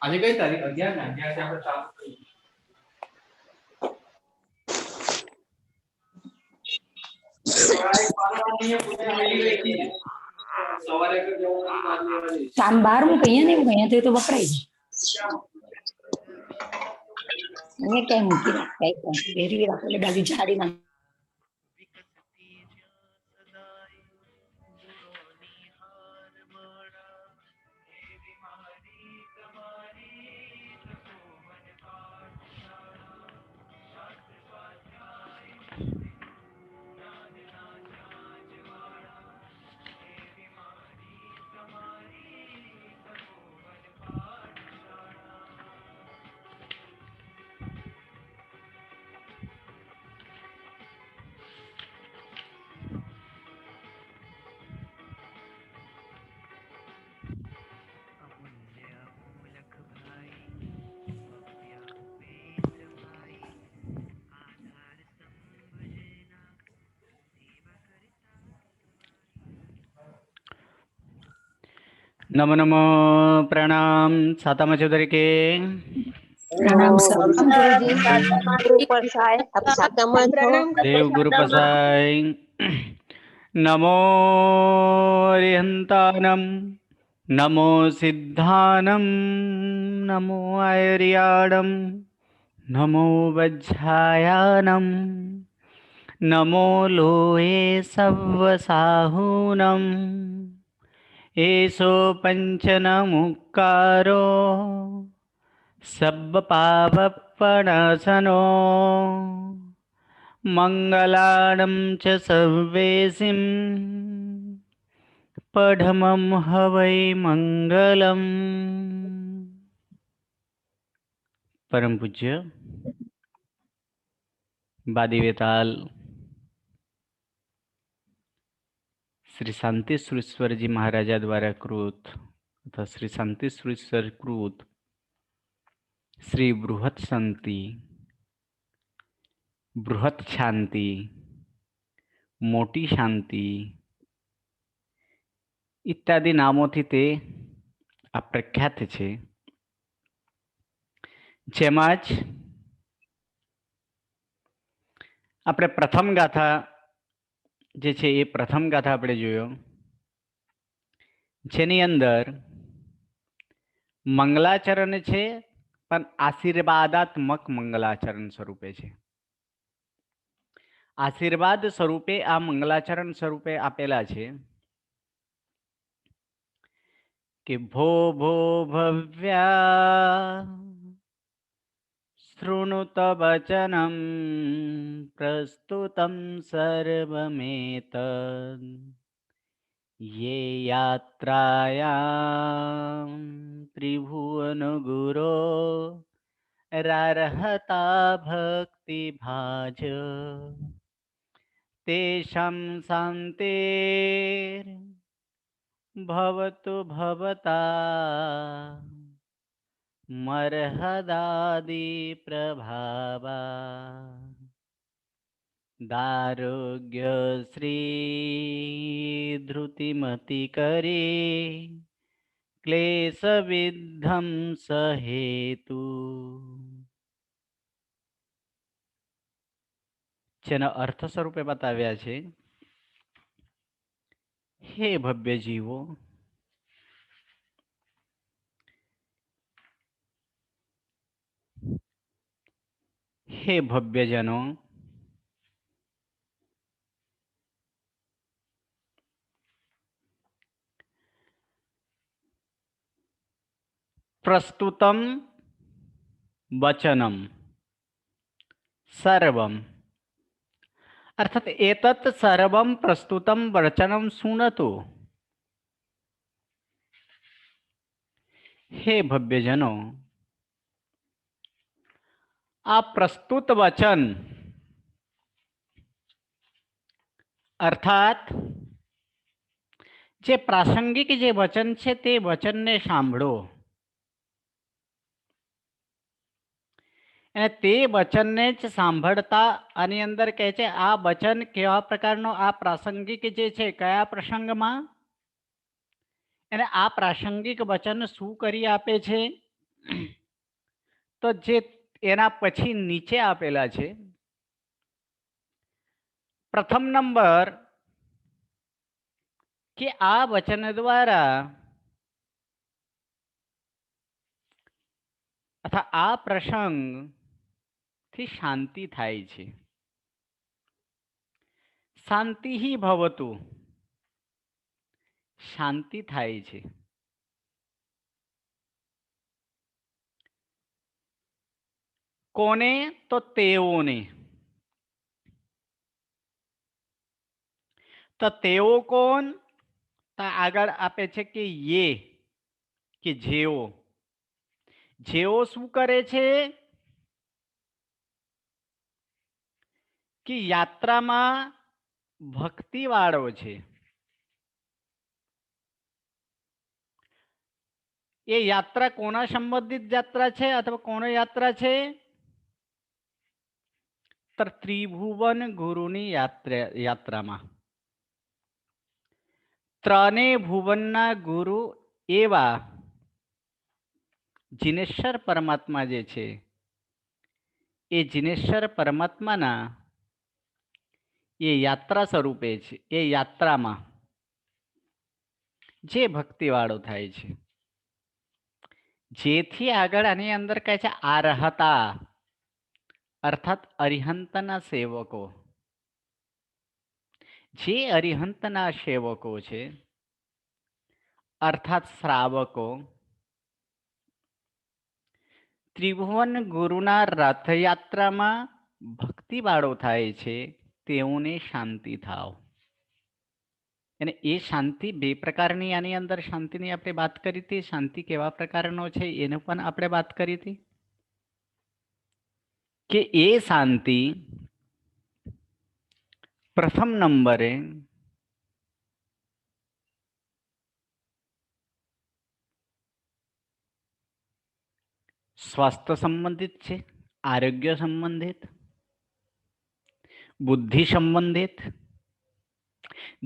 આજે કઈ તારીખ 11 ને 11 થી આપણે ચાલુ કરીએ. કામ બહાર હું કહીએ ને કહીએ તો વપરાય જાય ક્યાંય મૂકી રાખ કઈ ફેરવી રાખ એટલે બાજુ જાડી ના नमो नमो प्रणाम सातामा चौधरी के પ્રણામ સલામ ગુરુજી देव गुरु पसाई नमो रिहंतानम नमो सिद्धानम नमो आयर्याडम नमो वज्झायानम नमो लोहे सव्वसाहूनम एषो पंचनमुक्कारो सब्बपापप्पणासनो मंगलाणं च सर्वेसिं पढमं हवै मंगलम। परम पूज्य बादीवेताल श्री शांति सुरेश्वर जी महाराजा द्वारा कृत तथा श्री शांति सुरेश्वर कृत श्री बृहत शांति बृहत शांति मोटी शांति इत्यादि नामोथी ते आ प्रख्यात छे। जेमाज आपणे प्रथम गाथा जे छे ए प्रथम गाथा आपणे जोयो जेनी अंदर मंगलाचरण छे पण आशीर्वादात्मक मंगलाचरण स्वरूपे छे। आशीर्वाद स्वरूपे आ मंगलाचरण स्वरूपे आपेला छे कि भो भो भव्या शृणुत वचनं प्रस्तुतं सर्वमेतत् ये यात्रायां त्रिभुवनगुरो रारहता भक्तिभाज तेषां शान्तिर्भवतु भवता मर्हदादि प्रभावा दारोग्य श्री धृतिमति करे क्लेश विध्वंस हेतु। જેના અર્થ સ્વરૂપે બતાવ્યા છે હે ભવ્ય જીવો हे भव्यजनों प्रस्तुतम वचनम सर्वम अर्थात एतत् सर्वम प्रस्तुतम वचनम सुनतु। हे भव्यजनों आ प्रस्तुत वचन अर्थात जे प्रासंगिक जे वचन छे ते वचन ने सांभळो અને તે વચનને જ સાંભળતા આની અંદર કહે છે આ વચન કેવા પ્રકારનો આ પ્રાસંગિક જે છે કયા પ્રસંગમાં અને આ પ્રાસંગિક વચન શું કરી આપે છે? તો જે એના પછી નીચે આપેલા છે. પ્રથમ નંબર કે આ વચન દ્વારા અથવા આ પ્રસંગથી શાંતિ થાય છે. શાંતિ ભવતુ, શાંતિ થાય છે. કોને? તો તેઓને. તો તેઓ કોણ? તો આગળ આપે છે કે યે, કે જેઓ. જેઓ શું કરે છે? કે યાત્રામાં ભક્તિ વાળો છે. એ યાત્રા કોના સંબંધિત યાત્રા છે અથવા કોનો યાત્રા છે? તો ત્રિભુવન ગુરુની યાત્રામાં. ત્રણે ભુવનના ગુરુ એવા જીનેશ્વર પરમાત્મા જે છે, એ જીનેશ્વર પરમાત્માના એ યાત્રા સ્વરૂપે છે. એ યાત્રામાં જે ભક્તિવાળો થાય છે, જેથી આગળ આની અંદર કહે છે આરહતા, અર્થાત અરિહંતના સેવકો. જે અરિહંતના સેવકો છે, અર્થાત શ્રાવકો, ત્રિભુવન ગુરુના રથયાત્રામાં ભક્તિવાળો થાય છે, તેઓને શાંતિ થાવ. અને એ શાંતિ બે પ્રકારની આની અંદર શાંતિની આપણે વાત કરી હતી. શાંતિ કેવા પ્રકારનો છે એને પણ આપણે વાત કરી હતી કે એ શાંતિ પ્રથમ નંબરે સ્વાસ્થ્ય સંબંધિત છે, આરોગ્ય સંબંધિત, બુદ્ધિ સંબંધિત,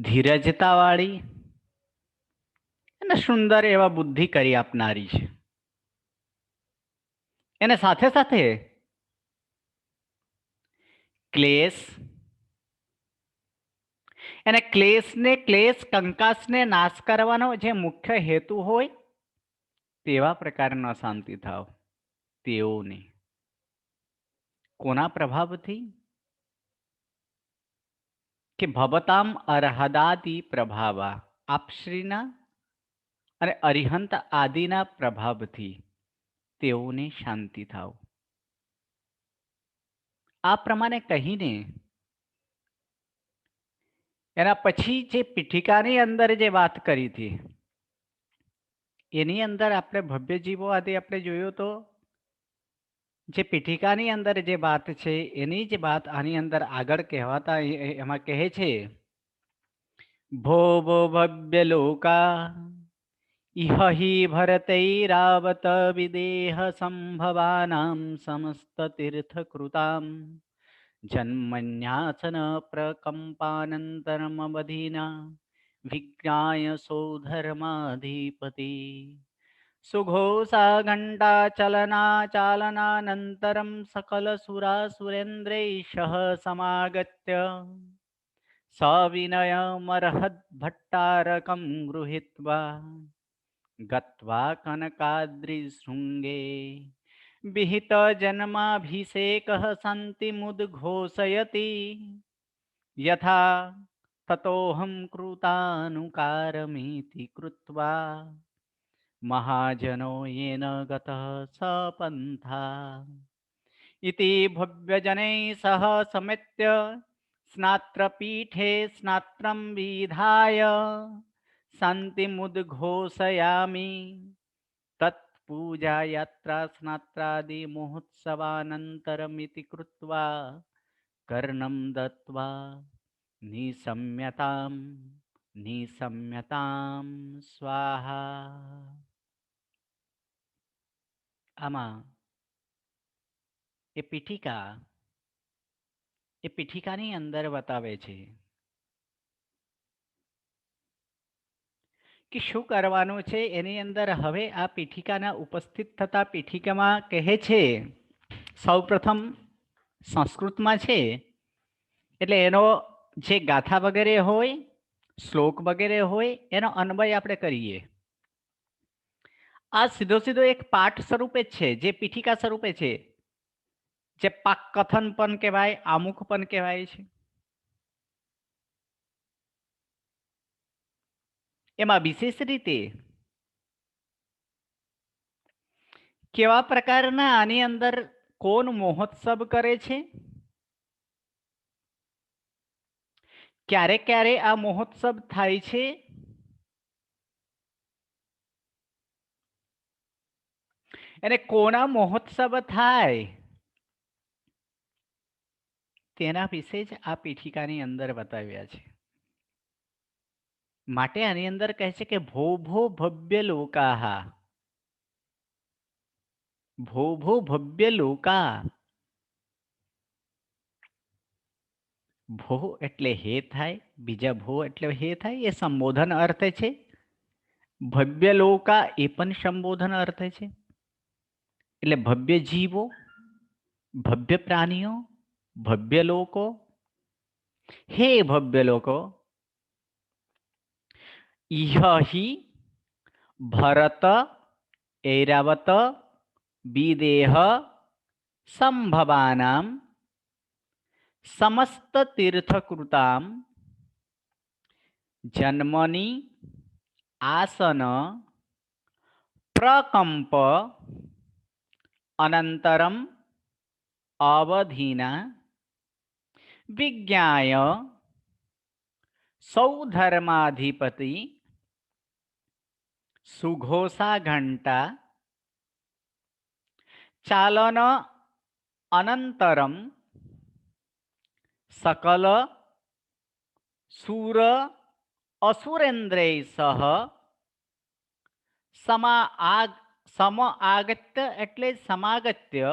ધીરજતાવાળી અને સુંદર એવા બુદ્ધિ કરી આપનારી છે. એને સાથે સાથે ક્લેશ અને ક્લેશ કંકાસને નાશ કરવાનો જે મુખ્ય હેતુ હોય તેવા પ્રકારનો શાંતિ થાવ તેઓને. કોના પ્રભાવથી? કે ભવતામ અરહદાદિ પ્રભાવા, આપશ્રીના અને અરિહંત આદિના પ્રભાવથી તેઓને શાંતિ થાવ. આ પ્રમાણે કહીને એના પછી જે પીઠિકાની અંદર જે વાત કરી હતી એની અંદર આપણે ભવ્ય જીવો આદિ આપણે જોયો તો જે પીઠિકાની અંદર જે વાત છે એની જ વાત આની અંદર આગળ કહેવાતા એમાં કહે છે ભો ભો ભવ્ય લોકા ઇહ હિ ભરતૈરાવત વિદેહ સંભવાનામ સમસ્ત તીર્થકૃતામ જન્મન્યાસન પ્રકંપાનંતરમવધિના વિજ્ઞાય સૌધર્માધિપતિ સુઘોષા ઘંટા ચલના ચાલનાનંતરમ સકલ સુરાસુરેન્દ્રૈઃ સમાગત્ય સવિનયમર્હદ ભટ્ટારકમ ગૃહીત્વા ગત્વા કનકાદ્રિશૃંગે વિહિત જન્માભિષેકઃ શાંતિમુદ્ઘોષયતિ યથા તતોહમ કૃતાનુકારમિતિ કૃત્વા મહાજનો યેન ગતઃ સપંથા ઇતિ ભવ્યજનૈ સહ સમેત્ય સ્નાત્રપીઠે સ્નાત્રમ વિધાય શાંતિમુદ્ઘોષયામિ તત્પૂજા યાત્રા સ્નાત્રાદિ મહોત્સવાનંતરમિતિ કૃત્વા કર્ણમ દત્વા નિસમ્યતામ નિસમ્યતામ સ્વાહા. આમાં એ પીઠિકાની અંદર બતાવે છે કે શું કરવાનું છે એની અંદર હવે આ પીઠિકાના ઉપસ્થિત થતા પીઠિકામાં કહે છે સૌપ્રથમ સંસ્કૃતમાં છે એટલે એનો જે ગાથા વગેરે હોય શ્લોક વગેરે હોય એનો અન્વય આપણે કરીએ. આ સીધો સીધો એક પાઠ સ્વરૂપે જ છે, જે પીઠિકા સ્વરૂપે છે, જે પાક કથન પણ કહેવાય, આમુખ પણ કહેવાય છે. એમાં વિશેષ રીતે કેવા પ્રકારના આની અંદર કોણ મહોત્સવ કરે છે, ક્યારે ક્યારે આ મહોત્સવ થાય છે, અને કોના મહોત્સવ થાય તેના વિશે જ આ પીઠિકાની અંદર બતાવ્યા છે. માટે આની અંદર કહે છે કે ભો ભો ભવ્ય લોકાહા, ભો ભો ભવ્ય લોકા. ભો એટલે હે થાય, બીજા ભો એટલે હે થાય, એ સંબોધન અર્થ છે. ભવ્ય લોકા એ પણ સંબોધન અર્થ છે. એટલે ભવ્ય જીવો, ભવ્ય પ્રાણીઓ, ભવ્ય લોકો. હે ભવ્ય લોકો, ઇહ હિ ભરત ઐરાવત વિદેહ સંભવાનામ સમસ્ત તીર્થકૃતામ જન્મની આસન પ્રકંપ અનંતરમ અવધિના વિજ્ઞાય સૌધર્માધિપતિ સુઘોષા ઘંટા ચાલન અનંતરમ સકલ સુર અસુરેન્દ્રૈ સહ સમાગત્ય એટલે સમાગત્ય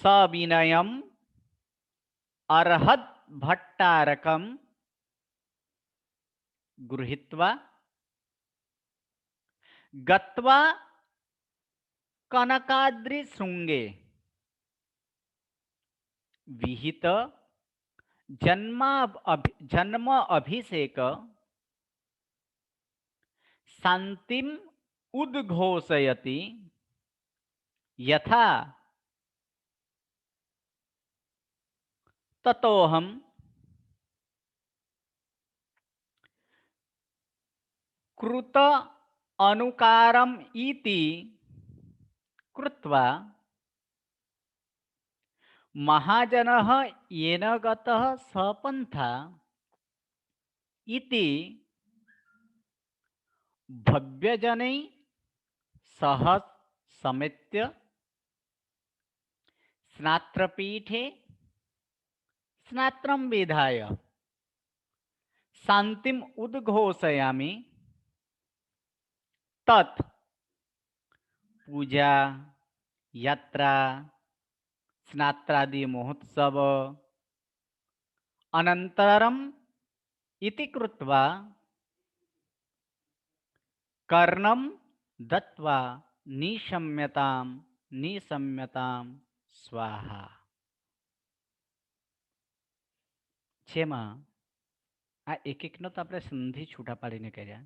સવિનયમ અર્હદ ભટ્ટારકમ ગૃહીત્વા ગત્વા કનકાદ્રી શૃંગે વિહિત જન્મ અભિષેક શાંતિમ ઉદ્ઘોષયતિ યથા તતોહમ કૃત અનુકારમ ઇતિ કૃત્વા મહાજનઃ યેન ગતઃ સપંથા ઇતિ ભવ્યજનૈ સહ સમેત્ય સ્નાત્રપીઠે સ્નાત્રમ વિધાય શાંતિમ ઉદ્ઘોષયામિ તત પૂજા યાત્રા સ્નાત્રાદિ મહોત્સવ અનંતરમ ઇતિ કૃત્વા કર્ણમ દત્વા નિશમ્યતામ સ્વાહા. જેમાં આ એક એકનો તો આપણે સંધિ છૂટા પાડીને કર્યા,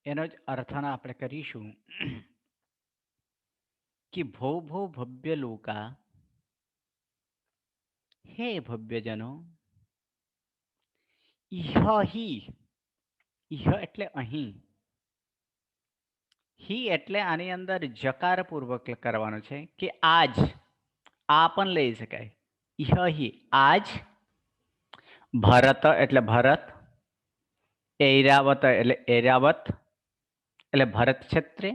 એનો જ અર્થના આપણે કરીશું કે ભો ભો ભવ્ય લોકા, હે ભવ્યજનો, ઇહ હિ, ઇહ એટલે અહીં, હિ એટલે આની અંદર જકાર પૂર્વક કરવાનું છે કે આજ, આ પણ લઈ શકાય. ઇહ હિ આજ, ભરત એટલે ભરત, ઐરાવત એટલે ઐરાવત એટલે ભરત ક્ષેત્રે,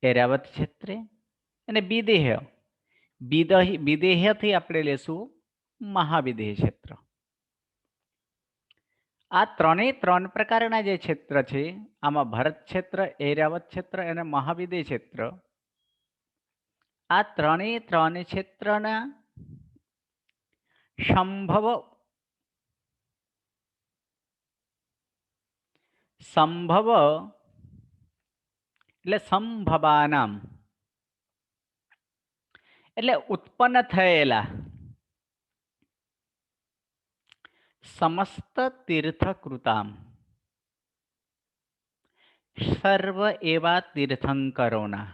ઐરાવત ક્ષેત્રે, અને વિદેહ, વિદેહથી આપણે લેશું મહાવિદેહ ક્ષેત્ર. આ ત્રણ પ્રકારના જે ક્ષેત્ર છે, આમાં ભરત ક્ષેત્ર, ઐરાવત ક્ષેત્ર અને મહાવિદેહ ક્ષેત્ર, આ ત્રણ ક્ષેત્રના સંભવ એટલે સંભવાનામ એટલે ઉત્પન્ન થયેલા સમસ્ત તીર્થકૃતામ સર્વ એવા તીર્થંકરોના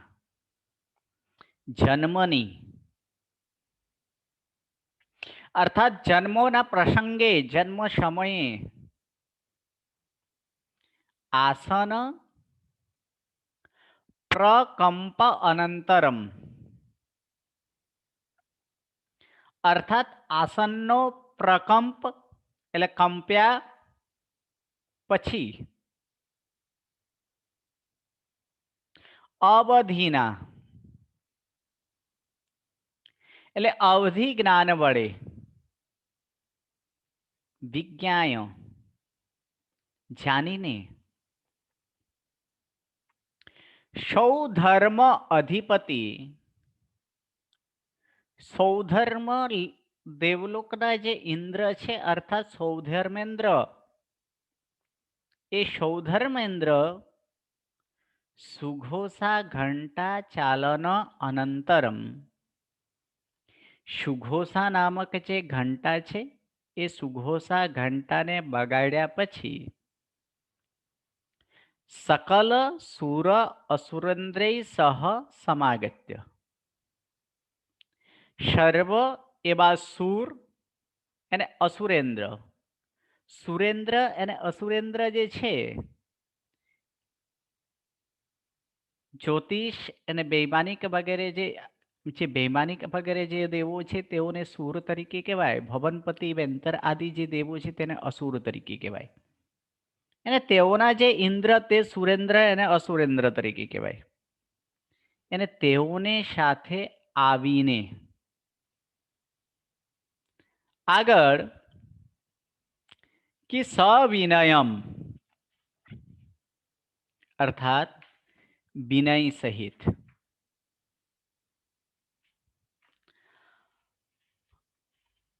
જન્મની અર્થાત જન્મોના પ્રસંગે જન્મ સમયે આસન પ્રકંપ અનંતરમ અર્થાત આસનનો પ્રકંપ એટલે કંપ્યા પછી અવધિના એટલે અવધિ જ્ઞાન વડે વિજ્ઞાય જાણીને સૌધર્મ અધિપતિ સૌધર્મ દેવલોકના જે ઇન્દ્ર છે અર્થાત સૌધર્મેન્દ્ર એ સૌધર્મેન્દ્ર સુઘોષા ઘંટા ચાલન અનંતરમ સુઘોષા નામક જે ઘંટા છે એ સુઘોષા ઘંટાને બગાડ્યા પછી સકલ સુર અસુરેન્દ્રૈ સહ સમાગત્ય સર્વ એવા સુર અને અસુરેન્દ્ર સુરેન્દ્ર અને અસુરેન્દ્ર જે છે જ્યોતિષ અને વૈમાનિક વગેરે જે વૈમાનિક વગેરે જે દેવો છે તેઓને સુર તરીકે કહેવાય. ભવનપતિ વેંતર આદિ જે દેવો છે તેને અસુર તરીકે કહેવાય અને તેઓના જે ઇન્દ્ર તે સુરેન્દ્ર અને અસુરેન્દ્ર તરીકે કહેવાય અને તેઓને સાથે આવીને આગળ કે સવિનયમ અર્થાત વિનય સહિત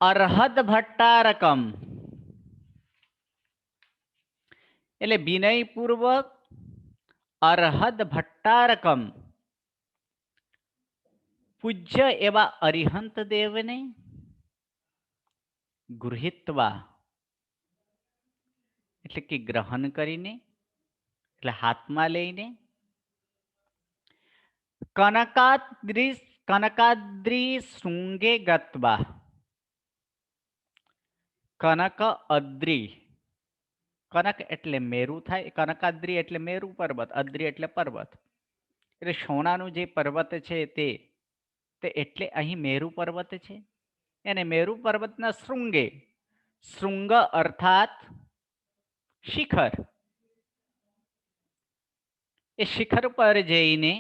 અર્હદ ભટ્ટારકમ એટલે વિનયપૂર્વક અર્હદ ભટ્ટારકમ પૂજ્ય એવા અરિહંત દેવને ગૃહિત્વા એટલે કે ગ્રહણ કરીને એટલે હાથમાં લઈને કનકાદ્રી શૃંગે ગત્વા કનક અદ્રી કનક એટલે મેરુ થાય કનકાદ્રી એટલે મેરુ પર્વત અદ્રી એટલે પર્વત એટલે સોનાનું જે પર્વત છે તે એટલે અહીં મેરુ પર્વત છે અને મેરુ પર્વતના શૃંગે શૃંગ અર્થાત શિખર એ શિખર પર જઈને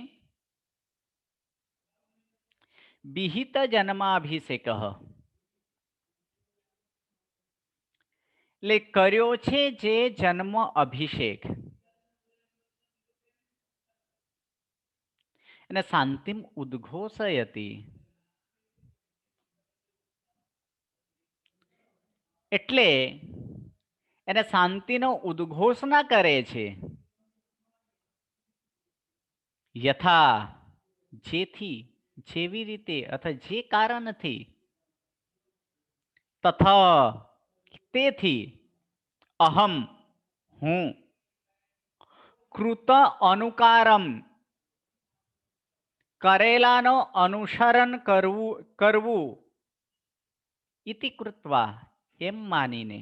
વિહિત જન્માભિષેક એટલે કર્યો છે જે જન્મ અભિષેક અને શાંતિમ ઉદ્ઘોષયતી એટલે એને શાંતિનો ઉદ્ઘોષણા કરે છે યથા જેથી જેવી રીતે અથવા જે કારણથી તથા તેથી અહમ હું કૃત અનુકારમ કરેલાનો અનુસરણ કરવું ઇતિ કૃત્વા એમ માનીને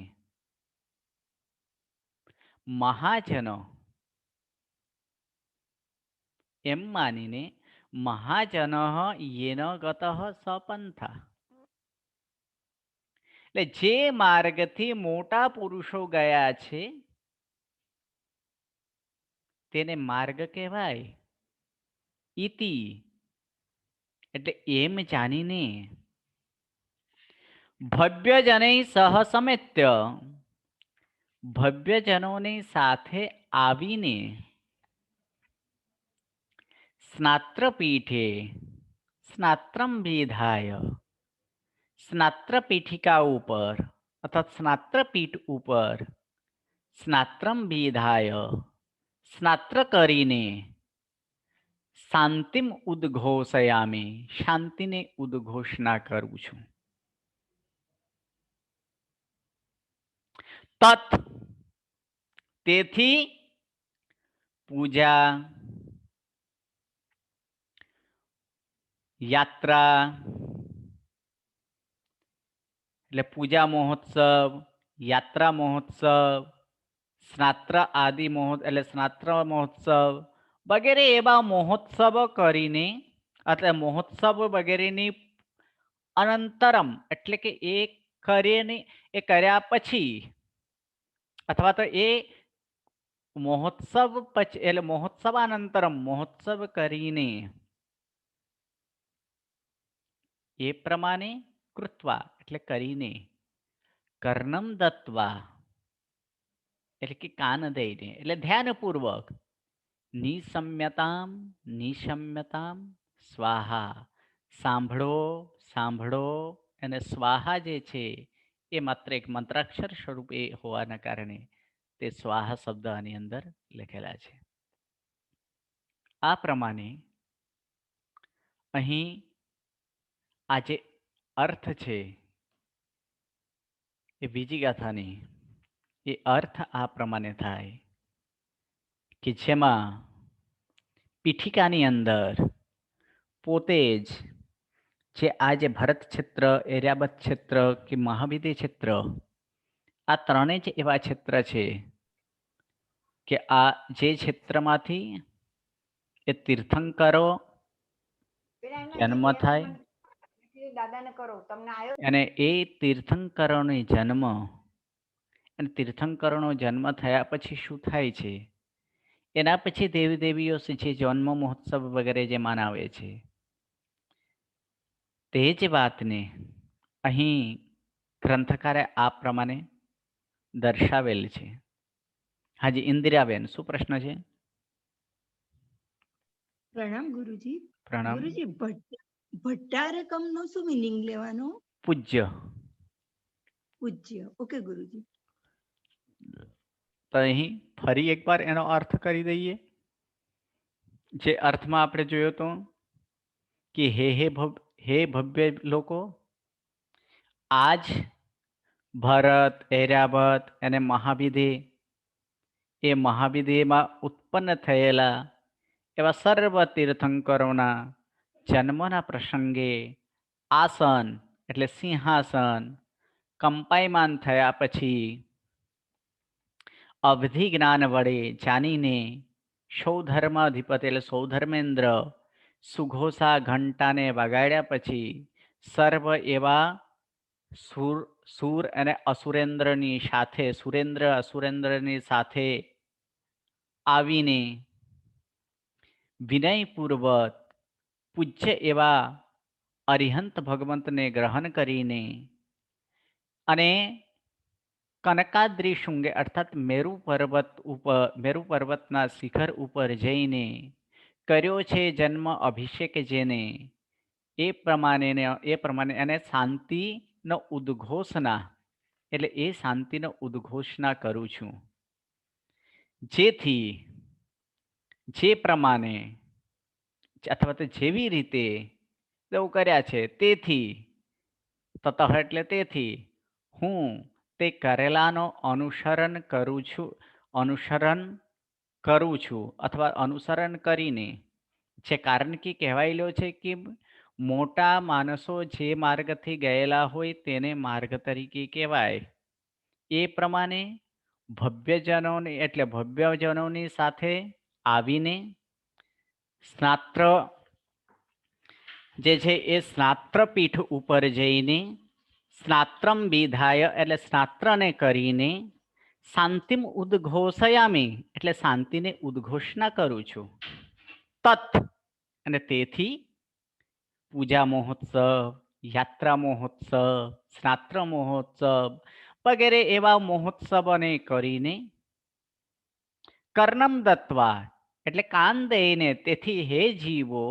મહાજનો એમ માનીને મહાજન યેન ગત સપંથા એટલે જે માર્ગથી મોટા પુરુષો ગયા છે તેને માર્ગ કહેવાય. ઇતિ એટલે એમ જાણીને ભવ્યજનૈ સહ સમેત્ય ભવ્યજનોની સાથે આવીને સ્નાત્રપીઠે સ્નાત્રમ વિધાય સ્નાત્રપીઠિકા ઉપર અર્થાત સ્નાત્રપીઠ ઉપર સ્નાત્રમ વિધાય સ્નાત્ર કરીને શાંતિમ ઉદ્ઘોષયામી, શાંતિને ઉદ્ઘોષણા કરું છું. તત, તેથી પૂજા, યાત્રા એટલે પૂજા મહોત્સવ, યાત્રા મહોત્સવ, સ્નાત્ર આદિ એટલે સ્નાત્ર મહોત્સવ વગેરે એવા મહોત્સવ કરીને એટલે મહોત્સવ વગેરેની અનંતરમ એટલે કે એ કરીને એ કર્યા પછી અથવા તો એ મહોત્સવ પછી એટલે મહોત્સવાનંતરમ મહોત્સવ કરીને એ પ્રમાણે કૃત્વા એટલે કરીને કર્ણમ દત્વા એટલે કે કાન દઈને એટલે ધ્યાનપૂર્વક નિસમ્યતામ નિશમ્યતામ સ્વાહા, સાંભળો સાંભળો અને સ્વાહા જે છે એ માત્ર એક મંત્રાક્ષર સ્વરૂપે હોવાના કારણે તે સ્વાહા શબ્દ આની અંદર લખેલા છે. આ પ્રમાણે અહીં આ જે અર્થ છે એ બીજી ગાથાની એ અર્થ આ પ્રમાણે થાય કે જેમાં પીઠિકાની અંદર પોતે જ જે આ જે ભરત ક્ષેત્ર, એર્યાબત ક્ષેત્ર કે મહાવિદ્ય ક્ષેત્ર આ ત્રણેય જ એવા ક્ષેત્ર છે કે આ જે ક્ષેત્રમાંથી એ તીર્થંકરો જન્મ થાય અને એ તીર્થંકરોનો જન્મ અને તીર્થંકરોનો જન્મ થયા પછી શું થાય છે એના પછી દેવી દેવીઓ જે જન્મ મહોત્સવ વગેરે જે મનાવે છે તે જ વાતને અહીં ગ્રંથકારે આ પ્રમાણે દર્શાવેલ છે. હાજી ઇન્દિરાબેન, શું પ્રશ્ન છે? પ્રણામ ગુરુજી. પ્રણામ. ગુરુજી, ભટ્ટારકમ નો શું મીનિંગ લેવાનો? પૂજ્ય. પૂજ્ય. ઓકે ગુરુજી. તો અહીં ફરી એકવાર એનો અર્થ કરી દઈએ. જે અર્થમાં આપણે જોયો તો કે હે ભવ્ય લોકો, આજ ભરત, ઐરાવત અને મહાવિદ્ય એ મહાવિદ્યમાં ઉત્પન્ન થયેલા એવા સર્વ તીર્થંકરોના જન્મના પ્રસંગે આસન એટલે સિંહાસન કંપાયમાન થયા પછી અવધિ જ્ઞાન વડે જાણીને સૌધર્માધિપતિ એટલે સૌધર્મેન્દ્ર સુઘોષા ઘંટાને વગાડ્યા પછી સર્વ એવા સુર અને અસુરેન્દ્રની સાથે સુરેન્દ્ર અસુરેન્દ્રની સાથે આવીને વિનયપૂર્વક પૂજ્ય એવા અરિહંત ભગવંતને ગ્રહણ કરીને અને કનકાદ્રી શૃંગે અર્થાત મેરુ પર્વતના શિખર ઉપર જઈને કર્યો છે જન્મ અભિષેક જેને એ પ્રમાણે અને શાંતિનો ઉદ્ઘોષણા એટલે એ શાંતિનો ઉદ્ઘોષણા કરું છું. જેથી જે પ્રમાણે અથવા તો જેવી રીતે એવું કર્યા છે તેથી તતઃ એટલે તેથી હું તે કરેલાનો અનુસરણ કરું છું અથવા અનુસરણ કરીને જે કારણ કે કહેવાયેલો છે કે મોટા માણસો જે માર્ગથી ગયેલા હોય તેને માર્ગ તરીકે કહેવાય. એ પ્રમાણે ભવ્યજનોની સાથે આવીને સ્નાત્ર જે છે એ સ્નાત્રપીઠ ઉપર જઈને સ્નાત્રમ વિધાય એટલે સ્નાત્રને કરીને શાંતિમ ઉદ્ઘોષયામી એટલે શાંતિને ઉદ્ઘોષણા કરું છું. તત અને તેથી પૂજા મહોત્સવ, યાત્રા મહોત્સવ, સ્નાત્ર મહોત્સવ વગેરે એવા મહોત્સવને કરીને કર્ણમ દત્વા એટલે કાન દઈને તેથી હે જીવો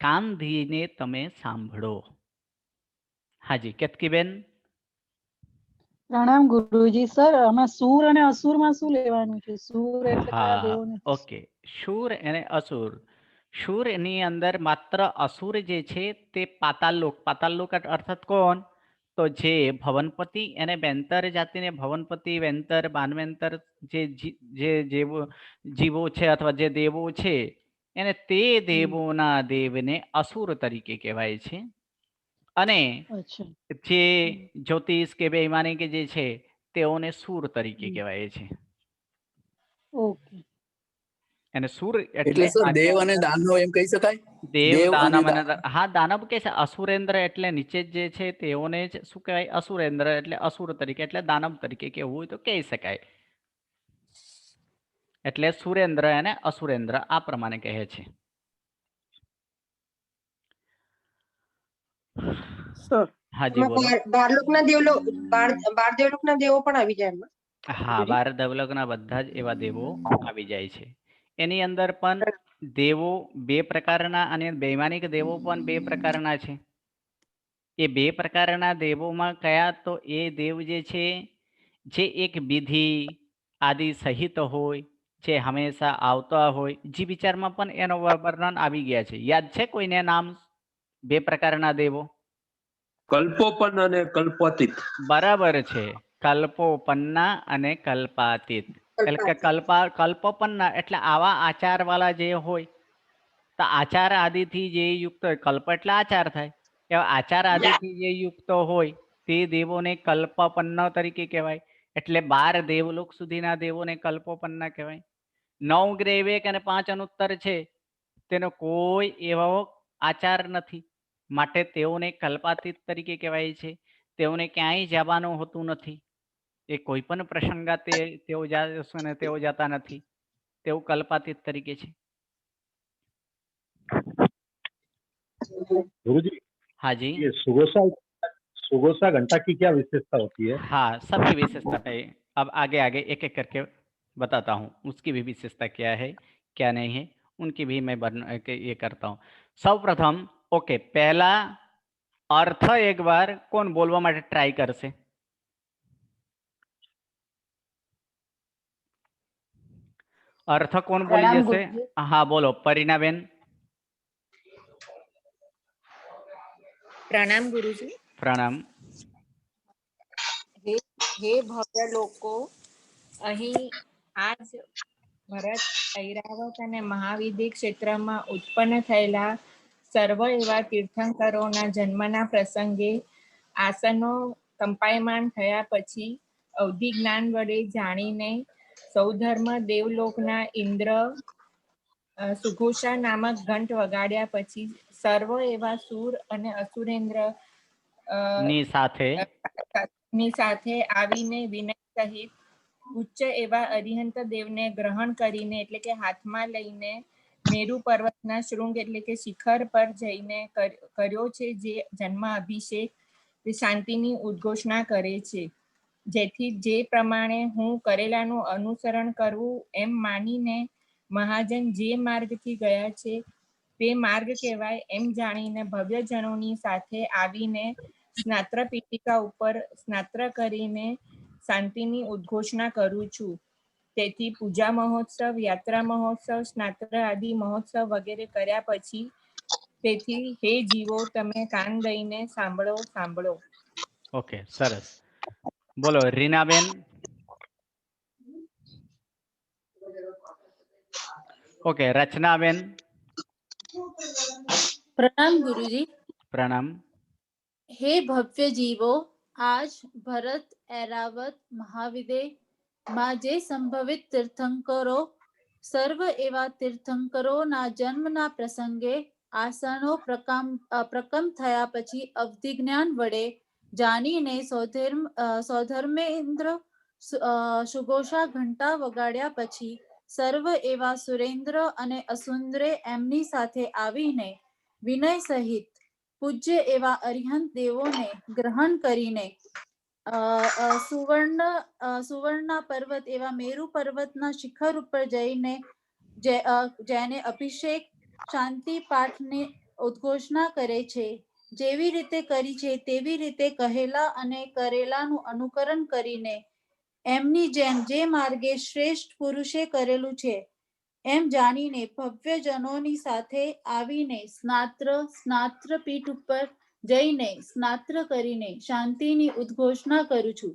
કાન દઈને તમે સાંભળો. હાજી કેતકીબેન. પ્રણામ ગુરુજી. સર આમાં સૂર અને અસુરમાં શું લેવાનું છે? સૂર એટલે કયા હા દેવોને? ઓકે. શૂર અને અસુર. શૂર એની અંદર માત્ર અસુર જે છે તે પાતાલલોક. પાતાલલોક અર્થાત કોણ? તો જે ભવનપતિ અને વેંતર જાતિને ભવનપતિ વેંતર બાનવેંતર જે જીવો છે અથવા જે દેવો છે એને તે દેવોના દેવને અસુર તરીકે કહેવાય છે. અને અચ્છા. જે જ્યોતિષ કે બેઈમાની કે જે છે તેઓને સૂર તરીકે કહેવાય છે. ઓકે. અને સૂર એટલે એટલે સર દેવ અને દાનવ એમ કહી શકાય? દેવ દેવ અને દાનવ અને દાનવ. હા દાનવ કે છે અસુરેન્દ્ર એટલે નીચે જે છે તેઓને જ શું કહેવાય? અસુરેન્દ્ર એટલે અસુર તરીકે એટલે દાનવ તરીકે કહેવું હોય તો કહી શકાય. એટલે સુરેન્દ્ર અને અસુરેન્દ્ર આ પ્રમાણે કહે છે. સર હાજી બોલો. બાર દેવલોકના દેવો પણ આવી જાય એમાં? હા, 12 દેવલોકના બધા જ એવા દેવો આવી જાય છે. એની અંદર પણ દેવો 2 પ્રકારના અને વૈમાનિક દેવો પણ 2 પ્રકારના છે. એ 2 પ્રકારના દેવોમાં કયા? તો એ દેવ જે છે જે એક વિધિ આદિ સહિત હોય, જે હંમેશા આવતા હોય, જે વિચારમાં પણ એનો વર્ણન આવી ગયા છે. યાદ છે કોઈને નામ 2 પ્રકારના દેવો? કલ્પોપન અને કલ્પાતીત. બરાબર છે. કલ્પોપન્ના અને કલ્પાતીત. એટલે કે કલ્પોપન્ના એટલે આવા આચારવાળા જે હોય, તો આચાર આદિથી જે યુક્ત હોય, કલ્પ એટલે આચાર થાય. એવા આચાર આદિથી જે યુક્ત હોય તે દેવોને કલ્પોપન્ન તરીકે કહેવાય. એટલે 12 દેવલોક સુધીના દેવોને કલ્પોપન્ના કહેવાય. 9 ગ્રહવેગ અને 5 અનુત્તર છે તેનો કોઈ એવો આચાર નથી, માટે તેઓને કલ્પાતીત તરીકે કહેવાય છે. તેઓને ક્યાંય જવાનું હોતું નથી. એ કોઈ પણ પ્રસંગાતે તેઓ જતા નથી. તેઓ કલ્પાતીત તરીકે છે. गुरुजी, हाँ जी। ये सुगोसा घंटा की क्या विशेषता होती है? हाँ, सबकी विशेषता है। अब आगे आगे एक एक करके बताता हूँ उसकी भी विशेषता क्या है क्या नहीं है, उनकी भी मैं ये करता हूँ। સૌપ્રથમ ઓકે, પહેલા અર્થ એક વાર કોણ બોલવા માટે ટ્રાય કરશે? અર્થ કોણ બોલી જશે? હા બોલો, પરીનાબેન. પ્રણામ ગુરુજી. પ્રણામ. હે ભવ્ય લોકો, અહીં આજ ભરત, ઐરાવત અને મહાવિદ્ય ક્ષેત્રમાં ઉત્પન્ન થયેલા સર્વ એવા તીર્થંકરોના જન્મના પ્રસંગે આસનો કંપાયમાન થયા પછી અવધિ જ્ઞાન વડે જાણીને સૌધર્મ દેવલોકના ઇન્દ્ર સુઘોષા નામક ઘંટ વગાડ્યા પછી સર્વ એવા સુર અને અસુરેન્દ્ર ની સાથે આવીને વિનય સહિત ઉચ્ચ એવા અરિહંત દેવને ગ્રહણ કરીને એટલે કે હાથમાં લઈને મેરુ પર્વતના શૃંગ એટલે કે શિખર પર જઈને કર્યો છે જે જન્મ અભિષેક, તે શાંતિની ઉદ્ઘોષણા કરે છે. જેથી જે પ્રમાણે હું કરેલાનું અનુસરણ કરવું એમ માનીને મહાજન જે માર્ગથી ગયા છે તે માર્ગ કહેવાય એમ જાણીને ભવ્યજનોની સાથે આવીને સ્નાત્ર પીઠિકા ઉપર સ્નાત્ર કરીને શાંતિની ઉદ્ઘોષણા કરું છું. તેથી પૂજા મહોત્સવ, યાત્રા મહોત્સવ, સ્નાત્ર આદિ મહોત્સવ વગેરે કર્યા પછી તેથી હે જીવો તમે કાન દઈને સાંભળો. ઓકે, સરસ. બોલો રીનાબેન. ઓકે, રચનાબેન. પ્રણામ ગુરુજી. પ્રણામ. હે ભવ્ય જીવો, આજ ભરત, ઐરાવત, મહાવિદે માં જે સંભવિત તીર્થંકરો સર્વ એવા તીર્થંકરોના જન્મના પ્રસંગે આસનો પ્રકમ થયા પછી અવધિ જ્ઞાન વડે જાણીને સૌધર્મેન્દ્ર સુઘોષા ઘંટા વગાડ્યા પછી સર્વ એવા સુરેન્દ્ર અને અસુંદરે એમની સાથે આવીને વિનય સહિત પૂજ્ય એવા અરિહંત દેવોને ગ્રહણ કરીને સુવર્ણ પર્વત એવા મેરુ પર્વતના શિખર ઉપર જઈને જેને અભિષેક શાંતિ પાઠની ઉદ્ઘોષણા કરે છે જેવી રીતે કરી છે તેવી રીતે કહેલા અને કરેલાનું અનુકરણ કરીને એમની જેમ જે માર્ગે શ્રેષ્ઠ પુરુષે કરેલું છે એમ જાણીને ભવ્યજનોની સાથે આવીને સ્નાત્ર પીઠ ઉપર જઈને સ્નાત્ર કરીને શાંતિની ઉદ્ઘોષણા કરું છું.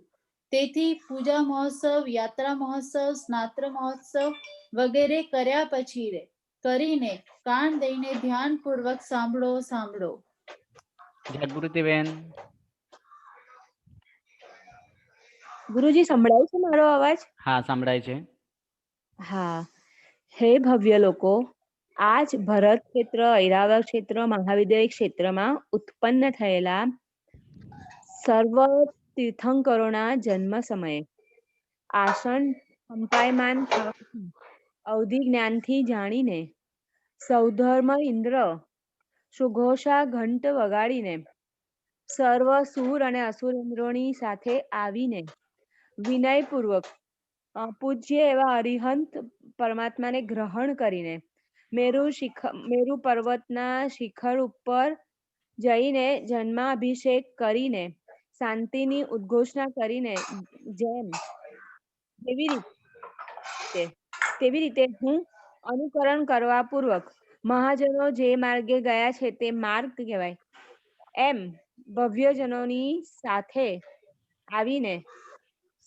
તેથી પૂજા મહોત્સવ, યાત્રા મહોત્સવ, સ્નાત્ર મહોત્સવ વગેરે કર્યા પછી કરીને કાન દઈને ધ્યાનપૂર્વક સાંભળો. જાગૃતિબેન. ગુરુજી સંભળાય છે મારો અવાજ? હા, સંભળાય છે. હા. હે ભવ્ય લોકો, આજ ભરત ક્ષેત્ર, ઐરાવત ક્ષેત્ર, મહાવિદ્ય ક્ષેત્રમાં ઉત્પન્ન થયેલા સર્વ તીર્થંકરોના જન્મ સમયે આસન કંપાયમાન થવાથી અવધિ જ્ઞાનથી જાણીને સૌધર્મ ઇન્દ્ર સુઘોષા ઘંટ વગાડીને સર્વ સુર અને અસુરેન્દ્રોની સાથે આવીને વિનયપૂર્વક પૂજ્ય એવા અરિહંત પરમાત્માને ગ્રહણ કરીને મેરુ પર્વતના શિખર ઉપર જઈને જન્માભિષેક કરીને શાંતિની ઉદ્ઘોષણા કરીને તેવી રીતે હું અનુકરણ કરવા પૂર્વક મહાજનો જે માર્ગે ગયા છે તે માર્ગ કહેવાય એમ ભવ્યજનોની સાથે આવીને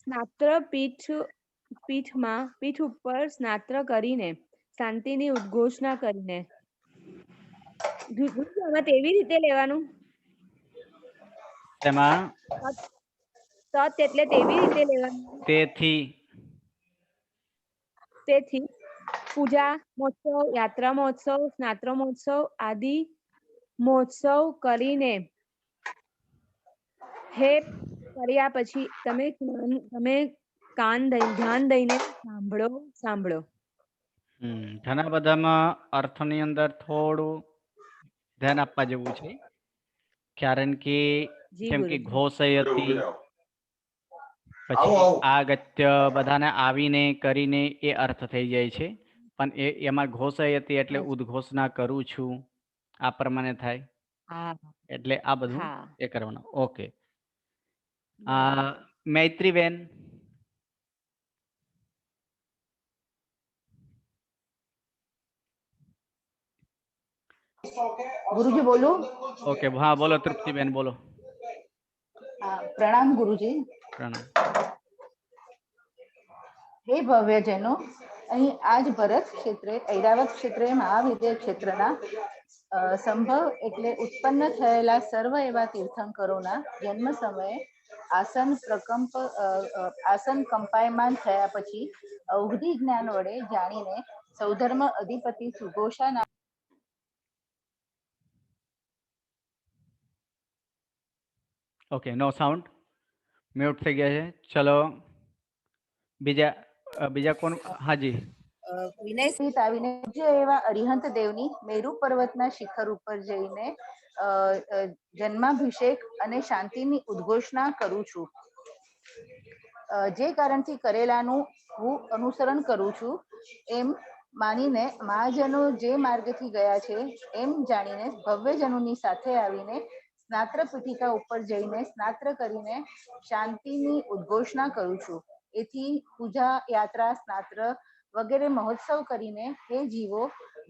સ્નાત્ર પીઠ ઉપર સ્નાત્ર કરીને શાંતિની ઉદ્ઘોષણા કરીને આમાં તેવી રીતે લેવાનું તેમાં તત એટલે તેવી રીતે લેવાનું તેથી પૂજા મહોત્સવ, યાત્રા મહોત્સવ, સ્નાત્ર મહોત્સવ આદિ મહોત્સવ કરીને હે કર્યા પછી તમે ધ્યાન દઈને સાંભળો. ઘણા બધામાં અર્થની અંદર થોડું ધ્યાન આપવા જેવું છે, કારણ કે જેમ કે ઘોષયતી, પછી આગત્ય બધાને આવીને કરીને એ અર્થ થઈ જાય છે, પણ એમાં ઘોષયતી એટલે ઉદ્ઘોષણા કરું છું આ પ્રમાણે થાય, એટલે આ બધું એ કરવાનું. ઓકે. મૈત્રીબેન. ગુરુજી બોલું? ઓકે, હા બોલો તૃપ્તિબેન, બોલો. પ્રણામ ગુરુજી. પ્રણામ. હે ભવ્યજનો, અહીં આજ ભરત ક્ષેત્રે, ઐરાવત ક્ષેત્રે, મહાવિદ્ય ક્ષેત્રના સંભવ એટલે ઉત્પન્ન થયેલા સર્વ એવા તીર્થંકરોના જન્મ સમયે આસન કંપાયમાન થયા પછી અવધિ જ્ઞાન વડે જાણીને સૌધર્મ અધિપતિ સુઘોષા ઓકે, નો સાઉન્ડ, મ્યુટ થઈ ગયા છે. ચલો બીજા કોણ? હાજી. વિનય સહિત આવીને એવા અરિહંત દેવની મેરુ પર્વતના શિખર ઉપર જઈને જન્માભિષેક અને શાંતિની ઉદ્ઘોષણા કરું છું. જે કારણથી કરેલાનું હું અનુસરણ કરું છું એમ માનીને મહાજનો જે માર્ગથી ગયા છે એમ જાણીને ભવ્યજનોની સાથે આવીને સ્નાત્ર પીઠિકા ઉપર જઈને સ્નાત્ર કરીને શાંતિની ઉદ્ઘોષણા કરું છું. એથી પૂજા, યાત્રા, સ્નાત્ર વગેરે મહોત્સવ કરીને હે જીવો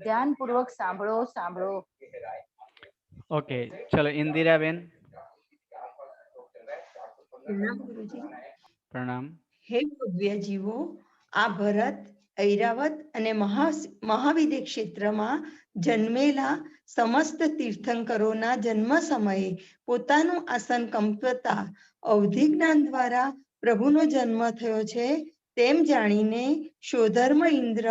ધ્યાનપૂર્વક સાંભળો. ઓકે, ચલો ઇન્દિરાબેન. પ્રણામ. હે ભવ્ય જીવો, આ ભરત, ઐરાવત અને મહાવિદ્ય ક્ષેત્રમાં જન્મેલા સમસ્ત તીર્થંકરોના જન્મ સમયે પોતાનું આસન કંપતા અવધિ જ્ઞાન દ્વારા પ્રભુનો જન્મ થયો છે તેમ જાણીને શોધર્મ ઇન્દ્ર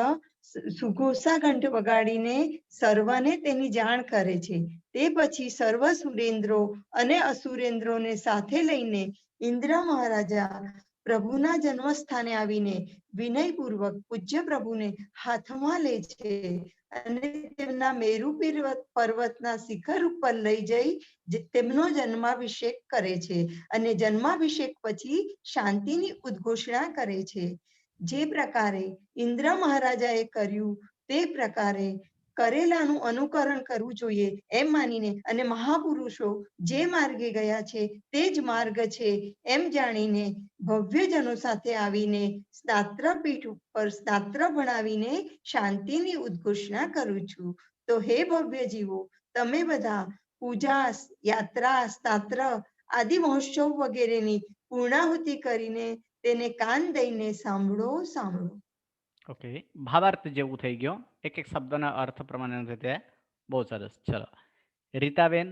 સુઘોષા ઘંટ વગાડીને સર્વને તેની જાણ કરે છે. તે પછી સર્વ સુરેન્દ્રો અને અસુરેન્દ્રોને સાથે લઈને ઇન્દ્ર મહારાજા પ્રભુના જન્મસ્થાને આવીને વિનયપૂર્વક પૂજ્ય પ્રભુને હાથમાં લે છે અને તેમના મેરુ પર્વતના શિખર ઉપર લઈ જઈ તેમનો જન્માભિષેક કરે છે અને જન્માભિષેક પછી શાંતિની ઉદ્ઘોષણા કરે છે. જે પ્રકારે ઇન્દ્ર મહારાજાએ કર્યું તે પ્રકારે કરેલાનું અનુકરણ કરવું જોઈએ એમ માનીને અને મહાપુરુષો જે માર્ગે ગયા છે તે જ માર્ગ છે એમ જાણીને ભવ્યજનો સાથે આવીને સ્નાત્રપીઠ ઉપર સ્નાત્ર ભણાવીને શાંતિની ઉદ્ઘોષણા કરું છું. તો હે ભવ્ય જીવો, તમે બધા પૂજા, યાત્રા, સ્નાત્ર આદિ મહોત્સવ વગેરેની પૂર્ણાહુતિ કરીને તેને કાન દઈને સાંભળો. ઓકે, ભાવાર્થ જેવું થઈ ગયો, એક એક શબ્દના અર્થ પ્રમાણે રીતે. બહુ સરસ. ચલો રીતાબેન.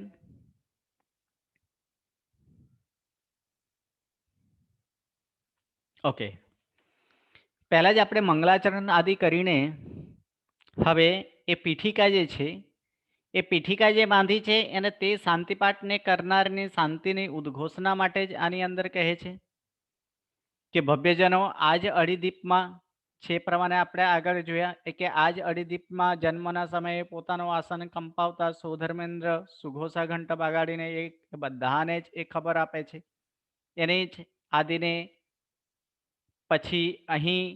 ઓકે, પહેલા જ આપણે મંગલાચરણ આદિ કરીને હવે એ પીઠિકા જે છે એ પીઠિકા જે બાંધી છે એને તે શાંતિપાઠને કરનારની શાંતિની ઉદ્ઘોષણા માટે જ આની અંદર કહે છે કે ભવ્યજનો આજ અડીદીપમાં છે પ્રમાણે આપણે આગળ જોયા કે આજ અડીદીપમાં જન્મના સમયે પોતાનું આસન કંપાવતા સોધર્મેન્દ્ર સુઘોષા ઘંટ બગાડીને એ બધાને જ એ ખબર આપે છે. એની જ આદિને પછી અહીં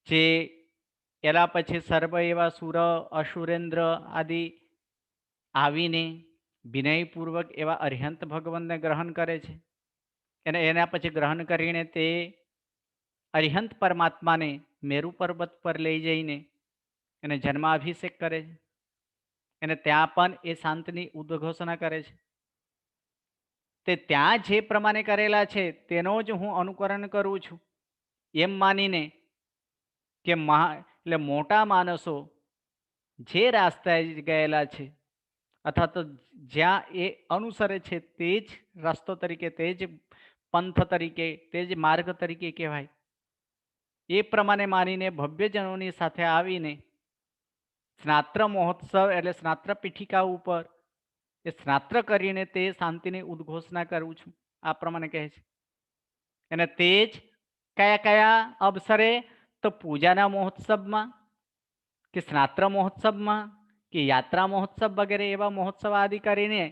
જે એના પછી સર્વ એવા સુર અસુરેન્દ્ર આદિ આવીને વિનયપૂર્વક એવા અરિહંત ભગવાનને ગ્રહણ કરે છે. અને એના પછી ગ્રહણ કરીને તે અરિહંત પરમાત્માને મેરુ પર્વત પર લઈ જઈને એને જન્માભિષેક કરે છે. અને ત્યાં પણ એ શાંતિની ઉદ્ઘોષણા કરે છે. તે ત્યાં જે પ્રમાણે કરેલા છે તેનો જ હું અનુકરણ કરું છું એમ માનીને કે એટલે મોટા માણસો જે રાસ્તા ગયેલા છે અથવા તો જ્યાં એ અનુસરે છે તે જ રસ્તો તરીકે, તે જ પંથ તરીકે, તે જ માર્ગ તરીકે કહેવાય. એ પ્રમાણે માનીને ભવ્યજનોની સાથે આવીને સ્નાત્ર મહોત્સવ એટલે સ્નાત્ર પીઠિકા ઉપર એ સ્નાત્ર કરીને તે શાંતિની ઉદ્ઘોષણા કરું છું આ પ્રમાણે કહે છે. અને તે જ કયા કયા અવસરે? તો પૂજાના મહોત્સવમાં કે સ્નાત્ર મહોત્સવમાં કે યાત્રા મહોત્સવ વગેરે એવા મહોત્સવ આદિ કરીને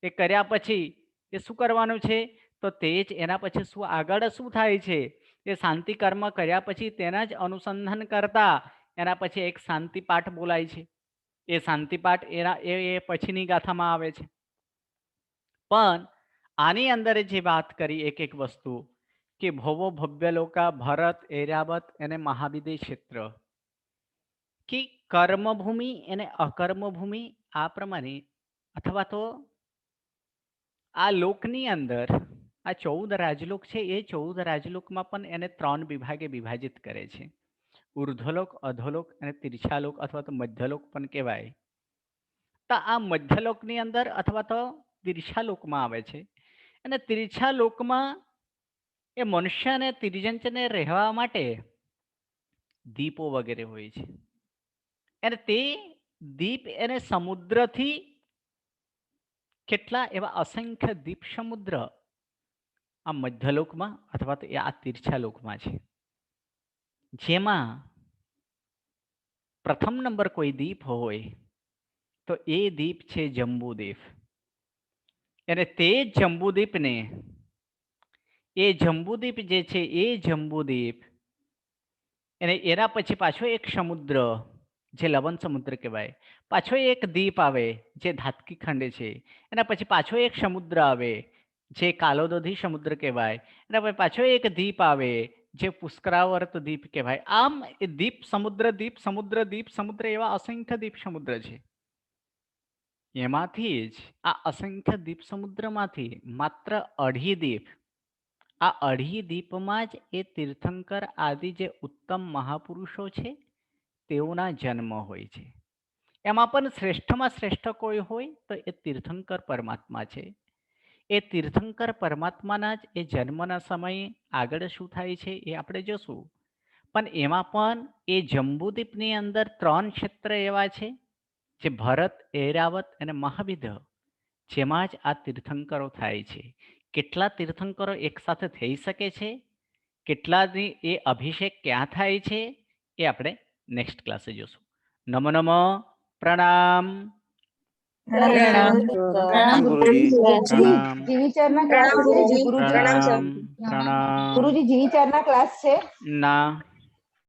એ કર્યા પછી એ શું કરવાનું છે? તો તે જ એના પછી શું આગળ શું થાય છે એ શાંતિ કર્મ કર્યા પછી તેના જ અનુસંધાન કરતા એના પછી એક શાંતિ પાઠ બોલાય છે. એ શાંતિ પાઠ એના એ પછીની ગાથામાં આવે છે. પણ આની અંદર જે વાત કરી એક એક વસ્તુ કે ભવો ભવ્યલોકા ભરત ઐરાવત અને મહાવિદય ક્ષેત્ર કે કર્મભૂમિ અને અકર્મભૂમિ આ પ્રમાણે અથવા તો આ લોકની અંદર આ 14 રાજલોક છે એ 14 રાજલોકમાં પણ એને 3 વિભાગે વિભાજિત કરે છે. ઉર્ધ્વલોક, અધોલોક અને તિર્છાલોક અથવા તો મધ્યલોક પણ કહેવાય. તો આ મધ્યલોકની અંદર અથવા તો તિર્છાલોકમાં આવે છે. અને તિર્છાલોકમાં એ મનુષ્યને તિર્યંચને રહેવા માટે દીપો વગેરે હોય છે. અને તે દીપ એને સમુદ્રથી કેટલા એવા અસંખ્ય દીપ સમુદ્ર આ મધ્યલોકમાં અથવા તો આ તિર્છાલોકમાં છે. જેમાં પ્રથમ નંબર કોઈ દીપ હોય તો એ દીપ છે જંબુદીપ. અને તે જંબુદીપને એ જંબુદીપ જે છે એ જંબુદીપ અને એના પછી પાછો એક સમુદ્ર જે લવણ સમુદ્ર કહેવાય, પાછો એક દીપ આવે જે ધાતકી ખંડ છે, એના પછી પાછો એક સમુદ્ર આવે જે કાલોદધી સમુદ્ર કહેવાય, એના પછી પાછો એક દીપ આવે જે પુષ્કરાવર્ત દીપ કહેવાય. આમ એ દીપ સમુદ્ર એવા અસંખ્ય દીપ સમુદ્ર છે. એમાંથી જ આ અસંખ્ય દીપ સમુદ્રમાંથી માત્ર અઢી દીપ, આ અઢી દીપમાં જ એ તીર્થંકર આદિ જે ઉત્તમ મહાપુરુષો છે તેઓના જન્મ હોય છે. એમાં પણ શ્રેષ્ઠમાં શ્રેષ્ઠ કોઈ હોય તો એ તીર્થંકર પરમાત્મા છે. એ તીર્થંકર પરમાત્માના જ એ જન્મના સમયે આગળ શું થાય છે એ આપણે જોશું. પણ એમાં પણ એ જંબુદીપની અંદર 3 ક્ષેત્ર એવા છે જે ભરત, ઐરાવત અને મહાવિદ, જેમાં જ આ તીર્થંકરો થાય છે. કેટલા તીર્થંકરો એકસાથે થઈ શકે છે, કેટલાની એ અભિષેક ક્યાં થાય છે એ આપણે નેક્સ્ટ ક્લાસે જોશું. નમો નમઃ. પ્રણામ. પ્રણામ ગુરુજી. પ્રણામ. જીવીચરના ક્લાસ છે ગુરુજી? પ્રણામ. પ્રણામ. ગુરુજી જીવીચરના ક્લાસ છે? ના.